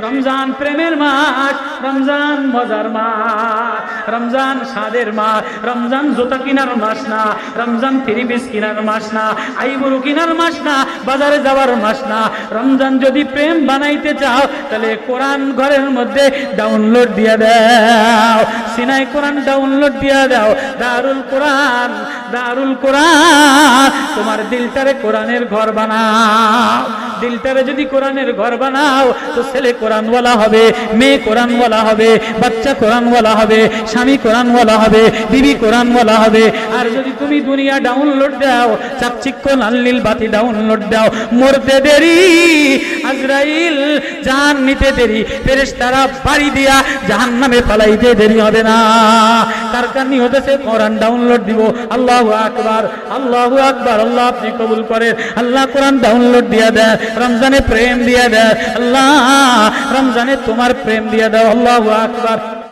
রমজান প্রেমের মাস, রমজান মজার মাস, রমজান স্বাদের মাস, রমজান জুতা কেনার মাস না, রমজান থ্রি পিস কেনার মাস না, আইবুড়ো কেনার মাস না, বাজারে যাওয়ার মাস না। রমজান যদি প্রেম বানাইতে চাও তাহলে কোরআন ঘরের মধ্যে ডাউনলোড দিয়ে দাও, সিনাই কোরআন ডাউনলোড দিয়ে দাও। দারুল কোরআন, দারুল কোরআন, তোমার দিলটারে কোরআনের ঘর বানাও। দিলটারে যদি কোরআনের ঘর বানাও তো ছেলে কোরআনওয়ালা হবে, মেয়ে কোরআনওয়ালা হবে, বাচ্চা কোরআনওয়ালা হবে, স্বামী কোরআনওয়ালা হবে, বিবি কোরআনওয়ালা হবে। আর যদি তুমি দুনিয়া ডাউনলোড দাও, চাকচিক্য লাল বাতি ডাউনলোড দাও, মরতে দেরি, আজরাইল জান নিতে দেরি, ফেরেশতারা বাড়ি দিয়া জাহান্নামে ফালাইতে দেরি হবে না। কার কার নিয়ত আছে কোরআন ডাউনলোড দিব? আল্লাহু আকবার, আল্লাহু আকবার। আল্লাহ আপনি কবুল করেন। আল্লাহ কোরআন ডাউনলোড দিয়া দেন, রমজানে প্রেম দিয়া দেন। আল্লাহ রমজানে তোমার প্রেম দিয়া দাও। আল্লাহু আকবার।